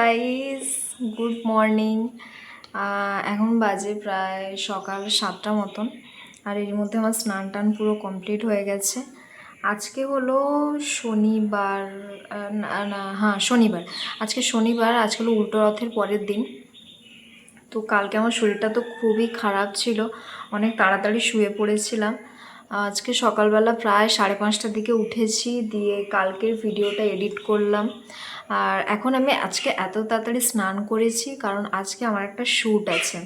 Guys, good morning. এখন বাজে প্রায় সকাল 7টা মতন। আর এর মধ্যে আমার স্নান টান পুরো কমপ্লিট হয়ে গেছে। আজকে হলো শনিবার, হ্যাঁ শনিবার। আজকে শনিবার, আজকে হলো উল্টো রথের পরের দিন। তো কালকে আমার শরীরটা তো খুবই খারাপ ছিল, অনেক তাড়াতাড়ি শুয়ে পড়েছিলাম। আজকে সকালবেলা প্রায় 5:30টার দিকে উঠেছি, দিয়ে কালকের ভিডিওটা এডিট করলাম। আর এখন আমি আজকে এত তাড়াতাড়ি স্নান করেছি কারণ আজকে আমার একটা শ্যুট আছে।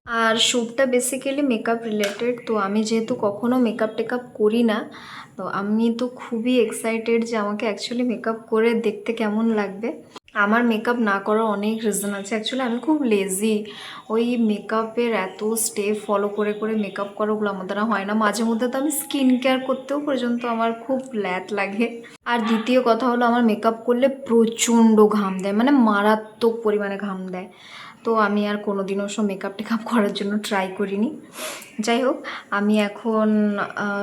আর শ্যুটটা বেসিক্যালি মেকআপ রিলেটেড। তো আমি যেহেতু কখনো মেকআপ টেকআপ করি না, তো আমি তো খুবই এক্সাইটেড যে আমাকে অ্যাকচুয়ালি মেকআপ করে দেখতে কেমন লাগবে। আমার মেকআপ না করার অনেক রিজন আছে। অ্যাকচুয়ালি আমি খুব লেজি, ওই মেকআপের এত স্টেপ ফলো করে করে মেকআপ করাগুলো আমার দ্বারা হয় না। মাঝে মধ্যে তো আমি স্কিন কেয়ার করতেও পর্যন্ত আমার খুব ল্যাট লাগে। আর দ্বিতীয় কথা হলো, আমার মেকআপ করলে প্রচণ্ড ঘাম দেয়, মানে মারাত্মক পরিমাণে ঘাম দেয়। তো আমি আর কোনোদিনও সব মেকআপ টেকআপ করার জন্য ট্রাই করিনি। যাই হোক, আমি এখন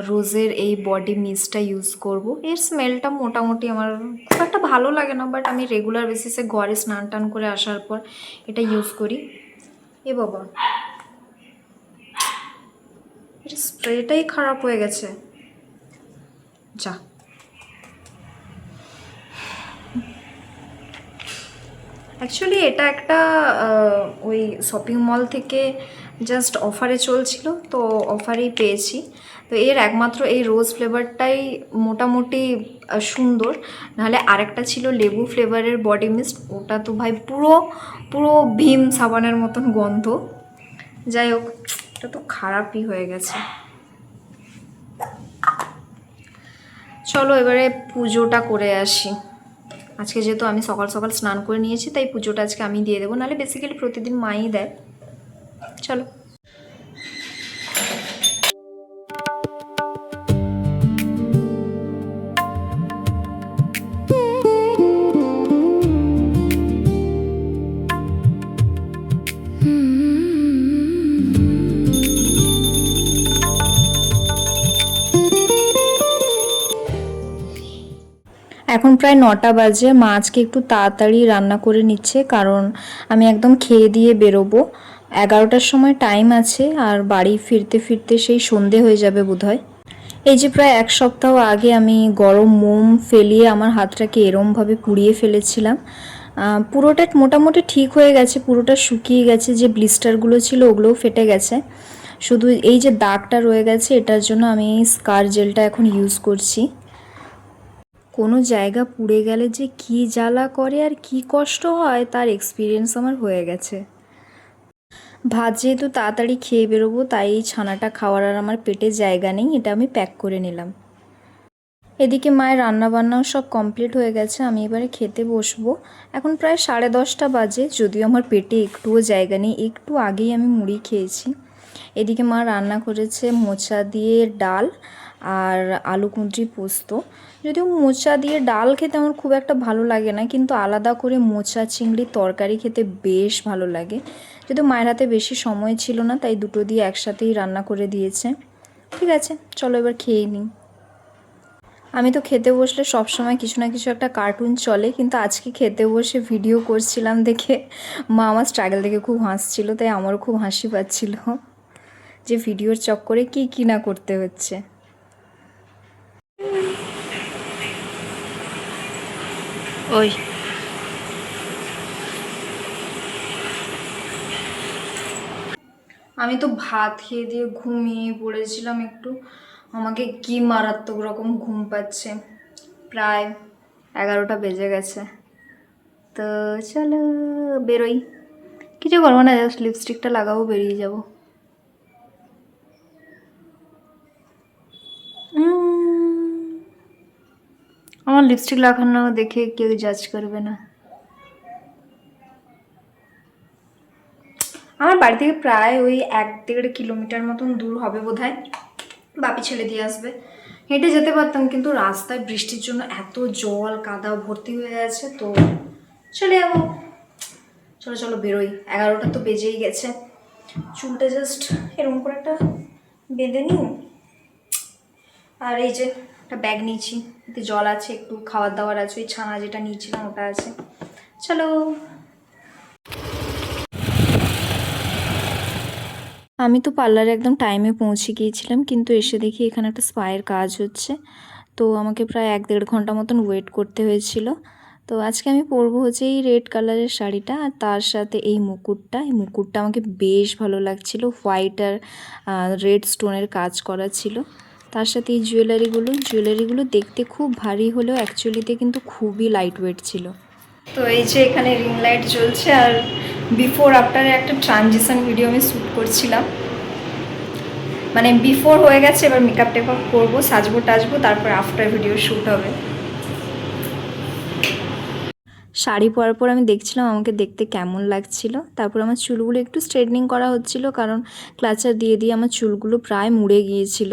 রোজের এই বডি মিস্টটা ইউজ করব। এর স্মেলটা মোটামুটি আমার খুব একটা ভালো লাগে না, বাট আমি রেগুলার বেসিসে ঘরে স্নান টান করে আসার পর এটা ইউজ করি। এ বাবা, এটা স্প্রেটাই খারাপ হয়ে গেছে। যা, অ্যাকচুয়ালি এটা একটা ওই শপিং মল থেকে জাস্ট অফারে চলছিল, তো অফারেই পেয়েছি। তো এর একমাত্র এই রোজ ফ্লেভারটাই মোটামুটি সুন্দর। নাহলে আরেকটা ছিল লেবু ফ্লেভারের বডি মিস্ট, ওটা তো ভাই পুরো পুরো ভীম সাবানের মতন গন্ধ। যাই হোক, এটা তো খারাপই হয়ে গেছে। চলো এবারে পুজোটা করে আসি। আজকে যেহেতু আমি সকাল সকাল স্নান করে নিয়েছি, তাই পুজোটা আজকে আমি দিয়ে দেবো, নাহলে বেসিক্যালি প্রতিদিন মাই দেয়। চলো। এখন প্রায় 9টা বাজে। মা আজকে একটু তাড়াতাড়ি রান্না করে নিচ্ছে, কারণ আমি একদম খেয়ে দিয়ে বেরোবো। 11টার সময় টাইম আছে, আর বাড়ি ফিরতে ফিরতে সেই সন্ধে হয়ে যাবে বোধহয়। এই যে প্রায় 1 সপ্তাহ আগে আমি গরম মোম ফেলিয়ে আমার হাতটাকে এরমভাবে পুড়িয়ে ফেলেছিলাম। পুরোটা মোটামুটি ঠিক হয়ে গেছে, পুরোটা শুকিয়ে গেছে, যে ব্লিস্টারগুলো ছিল ওগুলোও ফেটে গেছে। শুধু এই যে দাগটা রয়ে গেছে, এটার জন্য আমি স্কার জেলটা এখন ইউজ করছি। কোনো জায়গা পুড়ে গেলে যে কী জ্বালা করে আর কী কষ্ট হয়, তার এক্সপিরিয়েন্স আমার হয়ে গেছে। ভাত যেহেতু তাড়াতাড়ি খেয়ে বেরোবো, তাই এই ছানাটা খাওয়ার আর আমার পেটে জায়গা নেই, এটা আমি প্যাক করে নিলাম। এদিকে মায়ের রান্নাবান্নাও সব কমপ্লিট হয়ে গেছে, আমি এবারে খেতে বসবো। এখন প্রায় 10:30 বাজে, যদিও আমার পেটে একটুও জায়গা নেই, একটু আগেই আমি মুড়ি খেয়েছি। এদিকে মা রান্না করেছে মোচা দিয়ে ডাল আর আলু কুঁদরি পোস্ত। যদিও মোচা দিয়ে ডাল খেতে আমার খুব একটা ভালো লাগে না, কিন্তু আলাদা করে মোচা চিংড়ির তরকারি খেতে বেশ ভালো লাগে। যদিও মায়ের হাতে বেশি সময় ছিল না, তাই দুটো দিয়ে একসাথেই রান্না করে দিয়েছে। ঠিক আছে, চলো এবার খেয়ে নিই। আমি তো খেতে বসলে সব সময় কিছু না কিছু একটা কার্টুন চলে, কিন্তু আজকে খেতে বসে ভিডিও করছিলাম দেখে মা আমার স্ট্রাগল দেখে খুব হাসছিল, তাই আমারও খুব হাসি পাচ্ছিল যে ভিডিওর চক্করে কি না করতে হচ্ছে। ওই আমি তো ভাত খেয়ে দিয়ে ঘুমিয়ে পড়েছিলাম একটু, আমাকে কি মারাত্মক রকম ঘুম পাচ্ছে। প্রায় 11টা বেজে গেছে। তো চলো বেরোই। কিছু করবো না, জাস্ট লিপস্টিকটা লাগাবো, বেরিয়ে যাব। আমার লিপস্টিক লাগানো দেখে কেউ জাজ করবে না। আমার বাড়ি থেকে প্রায় ওই 1-1.5 কিলোমিটার মতন দূর হবে বোধহয়। বাপি ছেড়ে দিয়ে আসবে, হেঁটে যেতে পারতাম, কিন্তু রাস্তায় বৃষ্টির জন্য এত জল কাদা ভর্তি হয়ে আছে, তো চলে যাবো। চলো চলো বেরোই, 11টা তো বেজেই গেছে। চুলটা জাস্ট এরকম করে একটা বেঁধে নিই। আর এই যে একটা ব্যাগ নিয়েছি, এতে জল আছে, একটু খাবার দাবার আছে, ওই ছানা যেটা নিয়েছিলাম ওটা আছে। চলো। আমি তো পার্লারে একদম টাইমে পৌঁছে গিয়েছিলাম, কিন্তু এসে দেখি এখানে একটা স্পায়ের কাজ হচ্ছে। তো আমাকে প্রায় 1-1.5 ঘন্টা মতন ওয়েট করতে হয়েছিল। তো আজকে আমি পরবো হচ্ছে এই রেড কালারের শাড়িটা, আর তার সাথে এই মুকুটটা। এই মুকুটটা আমাকে বেশ ভালো লাগছিল, হোয়াইট আর রেড স্টোনের কাজ করা ছিল। তার সাথে এই জুয়েলারিগুলো দেখতে খুব ভারী হলেও অ্যাকচুয়ালিতে কিন্তু খুবই লাইট ওয়েট ছিল। তো এই যে এখানে রিং লাইট জ্বলছে, আর বিফোর আফটারে একটা ট্রানজিশন ভিডিও আমি শ্যুট করছিলাম। মানে বিফোর হয়ে গেছে, এবার মেকআপ টেকআপ করবো, সাজবো টাজবো, তারপর আফটার ভিডিও শ্যুট হবে। শাড়ি পরার পর আমি দেখছিলাম আমাকে দেখতে কেমন লাগছিল। তারপর আমার চুলগুলো একটু স্ট্রেটনিং করা হচ্ছিল, কারণ ক্লাচার দিয়ে দিয়ে আমার চুলগুলো প্রায় মুড়ে গিয়েছিল।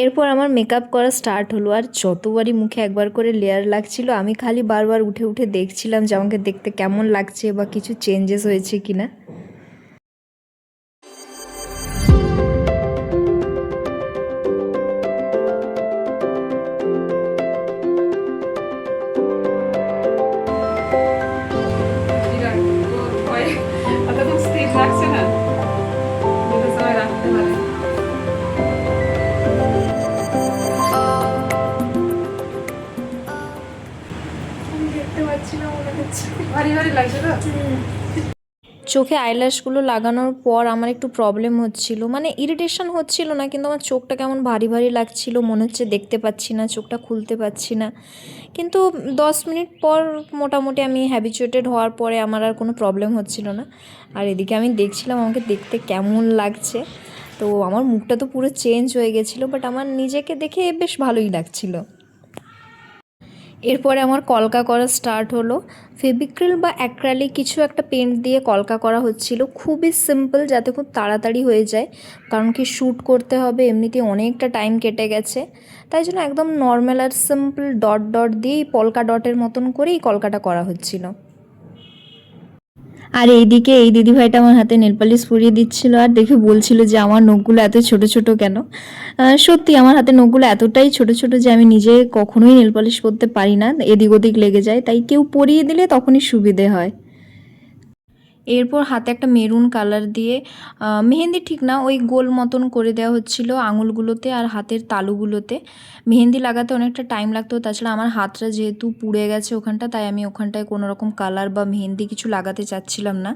এরপর আমার মেকআপ করা স্টার্ট হলো, আর যতবারই মুখে একবার করে লেয়ার লাগছিল আমি খালি বারবার উঠে উঠে দেখছিলাম যে আমাকে দেখতে কেমন লাগছে বা কিছু চেঞ্জেস হয়েছে কিনা। চোখে আইল্যাশগুলো লাগানোর পর আমার একটু প্রবলেম হচ্ছিল, মানে ইরিটেশন হচ্ছিল না, কিন্তু আমার চোখটা কেমন ভারী ভারী লাগছিল, মনে হচ্ছে দেখতে পাচ্ছি না, চোখটা খুলতে পাচ্ছি না। কিন্তু 10 মিনিট পর মোটামুটি আমি হ্যাবিচুয়েটেড হওয়ার পরে আমার আর কোনো প্রবলেম হচ্ছিল না। আর এদিকে আমি দেখছিলাম আমাকে দেখতে কেমন লাগছে। তো আমার মুখটা তো পুরো চেঞ্জ হয়ে গেছিলো, বাট আমার নিজেকে দেখে বেশ ভালোই লাগছিল। এরপরে আমার কলকা করা স্টার্ট হলো। ফেভিক্রিল বা অ্যাক্রালিক কিছু একটা পেন্ট দিয়ে কলকা করা হচ্ছিল, খুবই সিম্পল, যাতে খুব তাড়াতাড়ি হয়ে যায়, কারণ কি শ্যুট করতে হবে, এমনিতেই অনেকটা টাইম কেটে গেছে। তাই জন্য একদম নর্মাল আর সিম্পল ডট ডট দিয়েই পলকা ডটের মতন করেই কলকাটা করা হচ্ছিল। আর এইদিকে এই দিদিভাইটা আমার হাতে নেলপালিশ পরিয়ে দিচ্ছিল, আর দেখে বলছিল যে আমার নখগুলো এত ছোট ছোট কেন। সত্যি আমার হাতে নখগুলো এতটাই ছোট ছোট যে আমি নিজে কখনোই নেলপালিশ করতে পারি না, এদিক ওদিক লেগে যায়, তাই কেউ পরিয়ে দিলে তখনই সুবিধে হয়। এরপর হাতে একটা মেরুন কালার দিয়ে মেহেন্দি ঠিক না, ওই গোল মতন করে দেওয়া হচ্ছিল আঙুলগুলোতে আর হাতের তালুগুলোতে। মেহেন্দি লাগাতে অনেকটা টাইম লাগতো, তাছাড়া আমার হাতটা যেহেতু পুড়ে গেছে ওখানটা, তাই আমি ওখানটায় কোনো রকম কালার বা মেহেন্দি কিছু লাগাতে চাচ্ছিলাম না।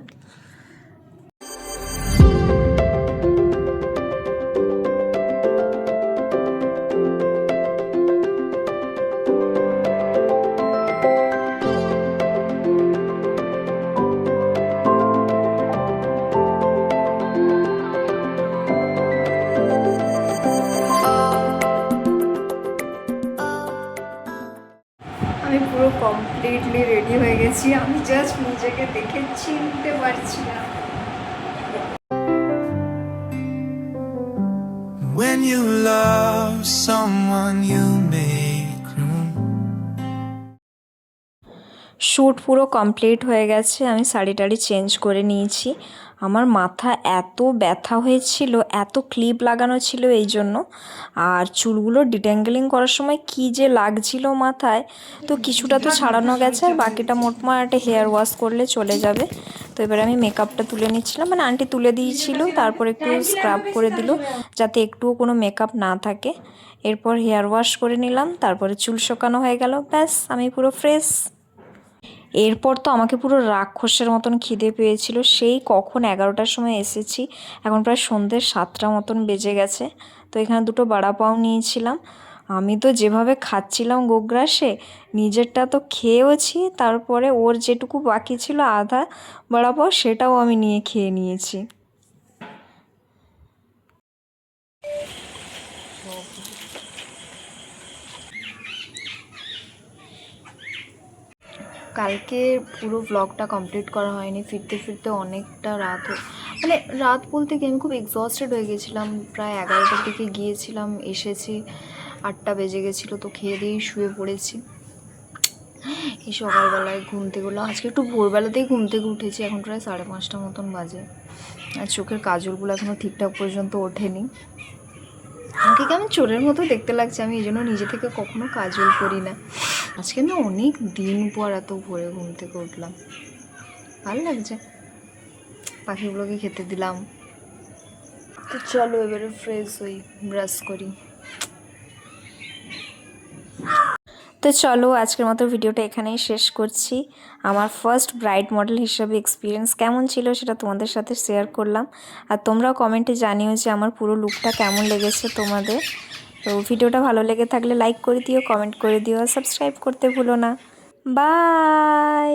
আমি পুরো কমপ্লিটলি রেডি হয়ে গেছি, আমি জাস্ট নিজেকে দেখে চিনতে পারছি না। When you love someone you make room. Shoot পুরো কমপ্লিট হয়ে গেছে, আমি শাড়ি টাড়ি চেঞ্জ করে নিয়েছি। আমার মাথা এত ব্যথা হয়েছিল, এত ক্লিপ লাগানো ছিল এই জন্য, আর চুলগুলো ডিট্যাঙ্গেলিং করার সময় কি যে লাগছিল মাথায়। তো কিছুটা তো ছাড়ানো গেছে, আর বাকিটা মোটমাট একটা হেয়ার ওয়াশ করলে চলে যাবে। তো এবার আমি মেকআপটা তুলে নিচ্ছিলাম, মানে আন্টি তুলে দিয়েছিল, তারপর একটু স্ক্রাব করে দিল যাতে একটুও কোনো মেকআপ না থাকে। এরপর হেয়ার ওয়াশ করে নিলাম, তারপরে চুল শোকানো হয়ে গেল, ব্যাস আমি পুরো ফ্রেশ। এরপর তো আমাকে পুরো রাক্ষসের মতন খিদে পেয়েছিল, সেই কখন 11টার সময় এসেছি, এখন প্রায় সন্ধ্যে 7টা মতন বেজে গেছে। তো এখানে দুটো বড়া পাও নিয়েছিলাম। আমি তো যেভাবে খাচ্ছিলাম গোগ্রাসে, নিজেরটা তো খেয়েওছি, তারপরে ওর যেটুকু বাকি ছিল আধা বড়া পাও, সেটাও আমি নিয়ে খেয়ে নিয়েছি। কালকে পুরো ব্লগটা কমপ্লিট করা হয়নি, ফিরতে ফিরতে অনেকটা রাত মানে রাত বলতে কি আমি খুব এক্সস্টেড হয়ে গেছিলাম। প্রায় 11টার দিকে গিয়েছিলাম, এসেছি 8টা বেজে গেছিলো, তো খেয়ে দিয়েই শুয়ে পড়েছি। এই সকালবেলায় ঘুম থেকে উঠলাম, আজকে একটু ভোরবেলাতেই ঘুম থেকে উঠেছি, এখন প্রায় 5:30 মতন বাজে, আর চোখের কাজলগুলো এখনও ঠিকঠাক পর্যন্ত ওঠেনি। আমাকে কেমন চোরের মতো দেখতে লাগছে, আমি এই জন্য নিজে থেকে কখনো কাজল করি না। আজকে না অনেক দিন পর এত ভোরে ঘুম থেকে উঠলাম, ভালো লাগছে। পাখিগুলোকে খেতে দিলাম। তো চলো এবারে ফ্রেশ হই, ব্রাশ করি। তো চলো আজকের মতো ভিডিওটা এখানেই শেষ করছি। আমার ফার্স্ট ব্রাইড মডেল হিসাবে এক্সপিরিয়েন্স কেমন ছিল সেটা তোমাদের সাথে শেয়ার করলাম। আর তোমরাও কমেন্টে জানিও যে আমার পুরো লুকটা কেমন লেগেছে তোমাদের। তো ভিডিওটা ভালো লেগে থাকলে লাইক করে দিও, কমেন্ট করে দিও, আর সাবস্ক্রাইব করতে ভুলো না। বাই।